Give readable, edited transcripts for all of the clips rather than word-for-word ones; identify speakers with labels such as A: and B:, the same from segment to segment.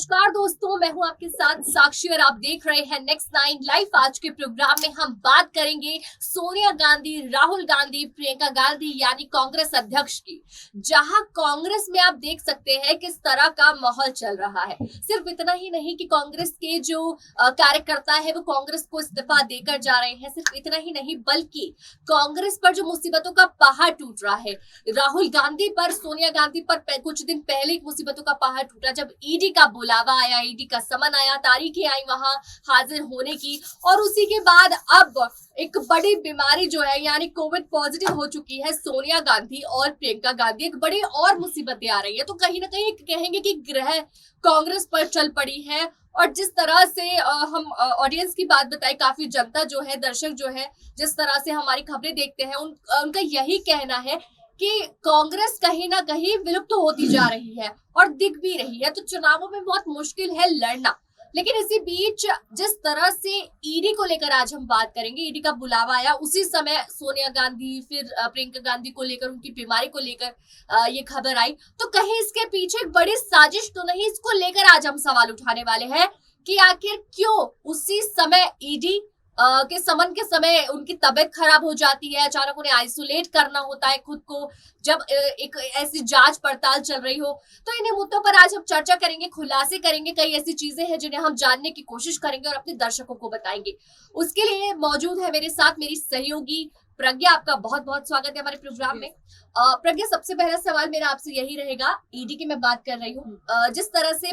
A: नमस्कार दोस्तों, मैं हूं आपके साथ साक्षी और आप देख रहे हैं नेक्स्ट 9 लाइव। आज के प्रोग्राम में हम बात करेंगे सोनिया गांधी, राहुल गांधी, प्रियंका गांधी यानी कांग्रेस अध्यक्ष की। जहां कांग्रेस में आप देख सकते हैं किस तरह का माहौल चल रहा है। सिर्फ इतना ही नहीं कि कांग्रेस के जो कार्यकर्ता है वो कांग्रेस को इस्तीफा देकर जा रहे हैं, सिर्फ इतना ही नहीं बल्कि कांग्रेस पर जो मुसीबतों का पहाड़ टूट रहा है, राहुल गांधी पर, सोनिया गांधी पर कुछ दिन पहले एक मुसीबतों का पहाड़ टूटा जब ईडी का बुलावा आया, ईडी का समन आया, तारीखें आई वहां हाजिर होने की, और उसी के बाद अब एक बड़ी बीमारी जो है यानी कोविड पॉजिटिव हो चुकी है सोनिया गांधी और प्रियंका गांधी। एक बड़ी और मुसीबतें आ रही है, तो कहीं ना कहीं कहेंगे कि ग्रह कांग्रेस पर चल पड़ी है। और जिस तरह से हम ऑडियंस की बात बताएं, काफी जनता जो है, दर्शक जो है, जिस तरह से हमारी खबरें देखते हैं, उनका यही कहना है कि कांग्रेस कहीं ना कहीं विलुप्त होती जा रही है और दिख भी रही है। तो चुनावों में बहुत मुश्किल है लड़ना। लेकिन इसी बीच जिस तरह से ईडी को लेकर आज हम बात करेंगे, ईडी का बुलावा आया, उसी समय सोनिया गांधी फिर प्रियंका गांधी को लेकर, उनकी बीमारी को लेकर ये खबर आई, तो कहीं इसके पीछे एक बड़ी साजिश तो नहीं? इसको लेकर आज हम सवाल उठाने वाले हैं कि आखिर क्यों उसी समय ईडी के समन के समय उनकी तबीयत खराब हो जाती है, अचानक उन्हें आइसोलेट करना होता है खुद को, जब एक ऐसी जांच पड़ताल चल रही हो। तो इन्हीं मुद्दों पर आज हम चर्चा करेंगे, खुलासे करेंगे, कई ऐसी चीजें हैं जिन्हें हम जानने की कोशिश करेंगे और अपने दर्शकों को बताएंगे। उसके लिए मौजूद है मेरे साथ मेरी सहयोगी प्रज्ञा। आपका बहुत बहुत स्वागत है हमारे प्रोग्राम में। प्रज्ञा, सबसे पहला सवाल मेरा आपसे यही रहेगा, ईडी की मैं बात कर रही हूँ। जिस तरह से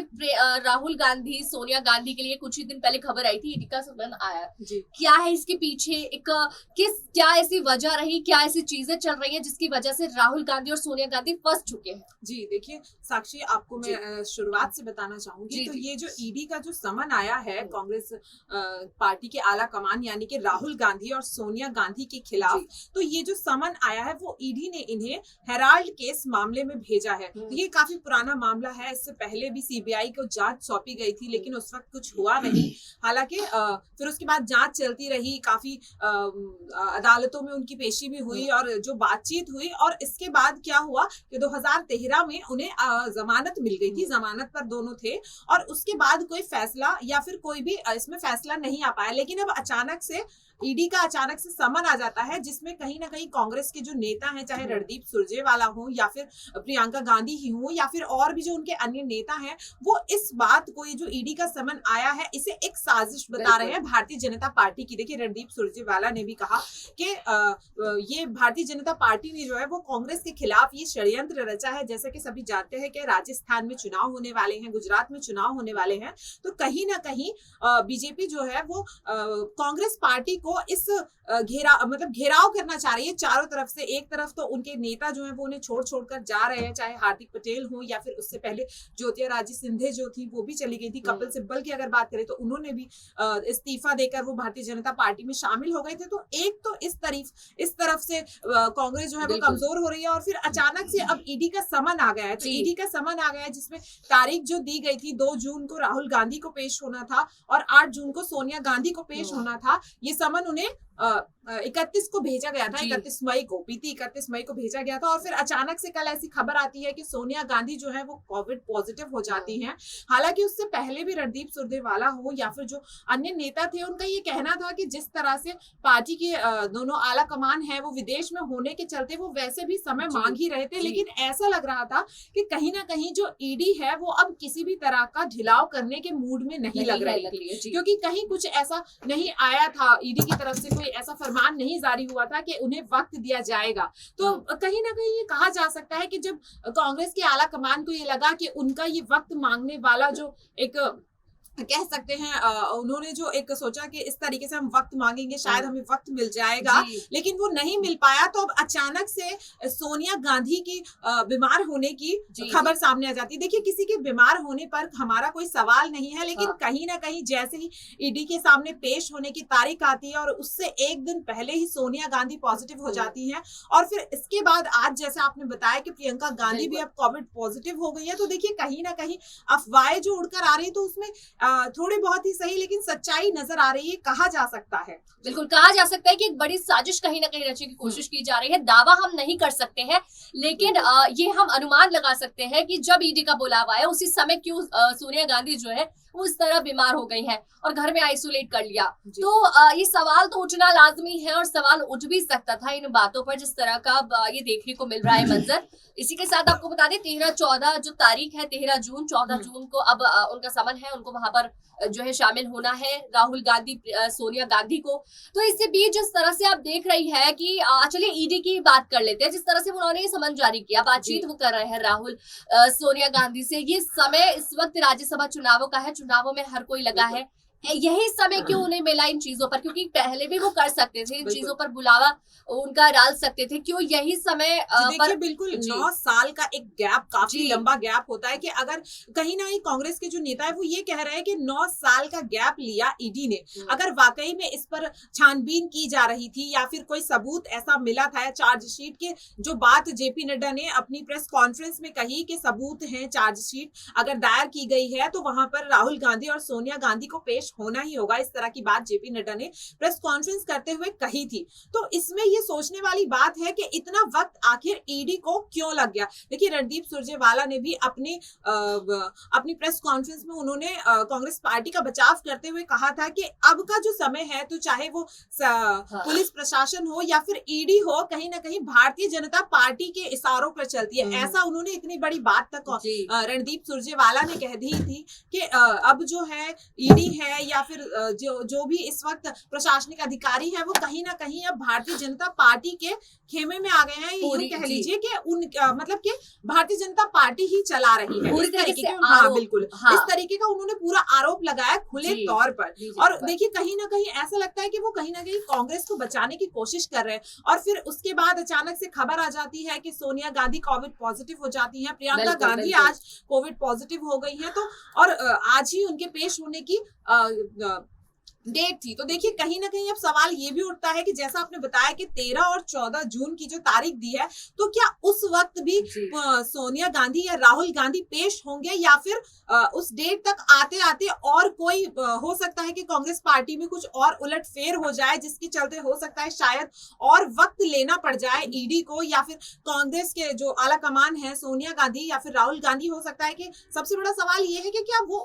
A: राहुल गांधी, सोनिया गांधी के लिए कुछ ही दिन पहले खबर आई थी, ईडी का समन आया, क्या है इसके पीछे? क्या ऐसी वजह रही, क्या ऐसी चीजें चल रही है जिसकी वजह से राहुल गांधी और सोनिया गांधी फंस चुके हैं?
B: जी देखिए साक्षी, आपको मैं शुरुआत से बताना चाहूंगी। तो ये जो ईडी का जो समन आया है कांग्रेस पार्टी के आला कमान यानी कि राहुल गांधी और सोनिया गांधी के खिलाफ, तो ये जो समन आया है वो ईडी ने इन्हें हेराल्ड केस मामले में भेजा है। ये काफी पुराना मामला है, इससे पहले भी सीबीआई को जांच सौंपी गई थी, लेकिन उस वक्त कुछ हुआ नहीं। हालांकि फिर उसके बाद जांच चलती रही, काफी अदालतों में उनकी पेशी भी हुई और जो बातचीत हुई, और इसके बाद क्या हुआ कि 2013 में उन्हें जमानत मिल गई थी, जमानत पर दोनों थे, और उसके बाद कोई फैसला या फिर कोई भी इसमें फैसला नहीं आ पाया। लेकिन अब अचानक से ईडी का अचानक से समन आ जाता है, जिसमें कहीं ना कहीं कांग्रेस के जो नेता हैं, चाहे रणदीप सुरजेवाला हो या फिर प्रियंका गांधी ही हो या फिर और भी जो उनके अन्य नेता हैं, वो इस बात को, ये जो ईडी का समन आया है, इसे एक साजिश बता रहे हैं भारतीय जनता पार्टी की। देखिए रणदीप सुरजेवाला ने भी कहा कि ये भारतीय जनता पार्टी ने जो है वो कांग्रेस के खिलाफ ये षड्यंत्र रचा है। जैसे कि सभी जानते हैं कि राजस्थान में चुनाव होने वाले हैं, गुजरात में चुनाव होने वाले हैं, तो कहीं ना कहीं बीजेपी जो है वो कांग्रेस पार्टी को इस घेराव करना चाह रही है चारों तरफ से। एक तरफ तो उनके नेता जो है वो उन्हें छोड़ कर जा रहे हैं, चाहे हार्दिक पटेल हो या फिर उससे पहले ज्योतिरादित्य सिंधिया जो थी वो भी चली गई थी। कपिल सिब्बल की अगर बात करें तो उन्होंने भी इस्तीफा देकर वो भारतीय जनता पार्टी में शामिल हो गए थे। तो एक तो इस तरफ से कांग्रेस जो है वो कमजोर हो रही है, और फिर अचानक से अब ईडी का समन आ गया है। तो ईडी का समन आ गया है जिसमें तारीख जो दी गई थी, 2 जून को राहुल गांधी को पेश होना था और 8 जून को सोनिया गांधी को पेश होना था। ये समन उन्हें 31 को भेजा गया था, 31 मई को, बीती 31 मई को भेजा गया था। और फिर अचानक से कल ऐसी खबर आती है कि सोनिया गांधी जो है वो कोविड पॉजिटिव हो जाती हैं। हालांकि उससे पहले भी रणदीप सुरजेवाला हो या फिर जो अन्य नेता थे, उनका ये कहना था कि जिस तरह से पार्टी के दोनों आला कमान है वो विदेश में होने के चलते वो वैसे भी समय मांग ही रहे थे। लेकिन ऐसा लग रहा था कि कहीं ना कहीं जो ईडी है वो अब किसी भी तरह का ढिलाव करने के मूड में नहीं लग रही थी, क्योंकि कहीं कुछ ऐसा नहीं आया था, ईडी की तरफ से कोई ऐसा फरमान नहीं जारी हुआ था कि उन्हें वक्त दिया जाएगा। तो कहीं ना कहीं ये कहा जा सकता है कि जब कांग्रेस के आला कमान को ये लगा कि उनका ये वक्त मांगने वाला जो एक कह सकते हैं, उन्होंने जो एक सोचा कि इस तरीके से हम वक्त मांगेंगे शायद हमें वक्त मिल जाएगा, लेकिन वो नहीं मिल पाया। तो अब अचानक से सोनिया गांधी की बीमार होने की खबर सामने आ जाती है। देखिए, किसी के बीमार होने पर हमारा कोई सवाल नहीं है, लेकिन कहीं ना कहीं जैसे ही ईडी के सामने पेश होने की तारीख आती है और उससे एक दिन पहले ही सोनिया गांधी पॉजिटिव हो जाती है, और फिर इसके बाद आज जैसे आपने बताया कि प्रियंका गांधी भी अब कोविड पॉजिटिव हो गई है, तो देखिए कहीं ना कहीं अफवाहें जो उड़कर आ रही है, तो उसमें थोड़े बहुत ही सही, लेकिन सच्चाई नजर आ रही है, कहा जा सकता है।
A: बिल्कुल कहा जा सकता है कि एक बड़ी साजिश कहीं ना कहीं रचने की कोशिश की जा रही है। दावा हम नहीं कर सकते हैं, लेकिन ये हम अनुमान लगा सकते हैं कि जब ईडी का बुलावा आया उसी समय क्यों सोनिया गांधी जो है वो इस तरह बीमार हो गई है और घर में आइसोलेट कर लिया। तो ये सवाल तो उठना लाजमी है और सवाल उठ भी सकता था इन बातों पर, जिस तरह का ये देखने को मिल रहा है मंजर। इसी के साथ आपको बता दें 13-14 जो तारीख है, 13 जून 14 जून को अब उनका समन है, उनको वहां पर जो है शामिल होना है राहुल गांधी सोनिया गांधी को। तो इससे बीच जिस तरह से आप देख रही है कि चलिए ईडी की बात कर लेते हैं, जिस तरह से उन्होंने समन जारी किया, बातचीत वो कर रहे हैं राहुल सोनिया गांधी से। ये समय इस वक्त राज्यसभा चुनावों का है, चुनावों में हर कोई लगा है, यही समय क्यों उन्हें मिला इन चीजों पर, क्योंकि पहले भी वो कर सकते थे, इन चीजों पर बुलावा उनका डाल सकते थे, क्यों यही समय
B: पर बिल्कुल 9 साल का एक गैप, काफी लंबा गैप होता है कि अगर कहीं ना कहीं कांग्रेस के जो नेता है वो ये कह रहे हैं कि 9 साल का गैप लिया ईडी ने, अगर वाकई में इस पर छानबीन की जा रही थी या फिर कोई सबूत ऐसा मिला था, चार्जशीट के जो बात जेपी नड्डा ने अपनी प्रेस कॉन्फ्रेंस में कही कि सबूत है, चार्जशीट अगर दायर की गई है तो वहां पर राहुल गांधी और सोनिया गांधी को पेश होना ही होगा, इस तरह की बात जेपी नड्डा ने प्रेस कॉन्फ्रेंस करते हुए कही थी। तो इसमें ये सोचने वाली बात है कि इतना वक्त आखिर ईडी को क्यों लग गया। देखिए रणदीप सुरजेवाला ने भी अपनी प्रेस कॉन्फ्रेंस में उन्होंने कांग्रेस पार्टी का बचाव करते हुए कहा था कि अब का जो समय है, तो चाहे वो पुलिस प्रशासन हो या फिर ईडी हो, कहीं ना कहीं भारतीय जनता पार्टी के इशारों पर चलती है। ऐसा उन्होंने इतनी बड़ी बात तक रणदीप सुरजेवाला ने कह दी थी कि अब जो है ईडी है या फिर जो भी इस वक्त प्रशासनिक अधिकारी है, वो कहीं ना कहीं अब भारतीय जनता पार्टी के खेमे में आ गए हैं। यूं कह लीजिए कि मतलब कि भारतीय जनता पार्टी ही चला रही है, इस तरीके के, हाँ बिल्कुल, इस तरीके का उन्होंने पूरा आरोप लगाया खुले तौर पर। और देखिए कहीं ना कहीं ऐसा लगता है कि वो कहीं ना कहीं कांग्रेस को बचाने की कोशिश कर रहे हैं, और फिर उसके बाद अचानक से खबर आ जाती है कि सोनिया गांधी कोविड पॉजिटिव हो जाती है, प्रियंका गांधी आज कोविड पॉजिटिव हो गई है, तो और आज ही उनके पेश होने की डेट थी। तो देखिए कहीं ना कहीं अब सवाल ये भी उठता है कि जैसा आपने बताया कि 13 और 14 जून की जो तारीख दी है, तो क्या उस वक्त भी सोनिया गांधी या राहुल गांधी पेश होंगे, या फिर उस डेट तक आते आते और कोई हो सकता है कि कांग्रेस पार्टी में कुछ और उलटफेर हो जाए, जिसके चलते हो सकता है शायद और वक्त लेना पड़ जाए ईडी को, या फिर कांग्रेस के जो आला कमान है सोनिया गांधी या फिर राहुल गांधी। हो सकता है कि सबसे बड़ा सवाल ये है कि क्या वो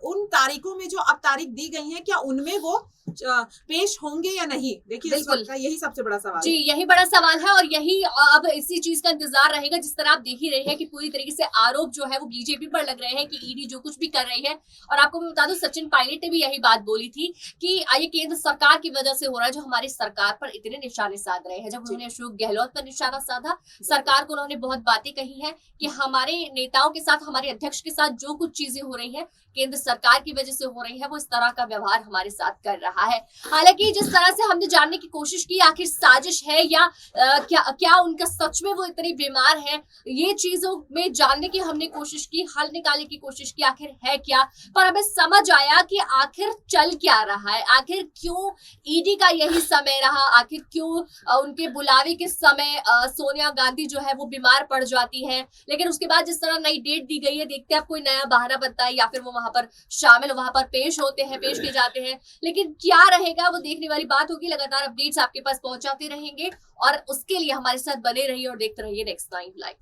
B: उन तारीखों में जो अब तारीख दी गई है, क्या उनमें वो पेश होंगे या नहीं। देखिए यही सबसे बड़ा सवाल
A: जी, यही बड़ा सवाल है, और यही अब इसी चीज का इंतजार रहेगा। जिस तरह आप देख ही रहे हैं कि पूरी तरीके से आरोप जो है वो बीजेपी पर लग रहे हैं कि ईडी जो कुछ भी कर रही है। और आपको मैं बता दूं, सचिन पायलट ने भी यही बात बोली थी कि ये केंद्र सरकार की वजह से हो रहा है, जो हमारी सरकार पर इतने निशाने साध रहे हैं। जब उन्होंने अशोक गहलोत पर निशाना साधा, सरकार को उन्होंने बहुत बातें कही है कि हमारे नेताओं के साथ, हमारे अध्यक्ष के साथ जो कुछ चीजें हो रही है केंद्र सरकार की वजह से हो रही है, वो इस तरह का व्यवहार हमारे साथ कर रहा है। हालांकि जिस तरह से हमने जानने की कोशिश की आखिर साजिश है या क्या उनका सच में वो इतनी बीमार है, ये चीजों में जानने की हमने कोशिश की, हल निकालने की कोशिश की आखिर है क्या। पर हमें समझ आया कि आखिर चल क्या रहा है, आखिर क्यों ईडी का यही समय रहा, आखिर क्यों उनके बुलावे के समय सोनिया गांधी जो है वो बीमार पड़ जाती है। लेकिन उसके बाद जिस तरह नई डेट दी गई है, देखते हैं अब कोई नया बहाना बनता है या फिर वो वहां पर शामिल, वहां पर पेश होते हैं, पेश किए जाते हैं। लेकिन क्या रहेगा वो देखने वाली बात होगी। लगातार अपडेट्स आपके पास पहुंचाते रहेंगे, और उसके लिए हमारे साथ बने रहिए और देखते रहिए नेक्स्ट 9 लाइव।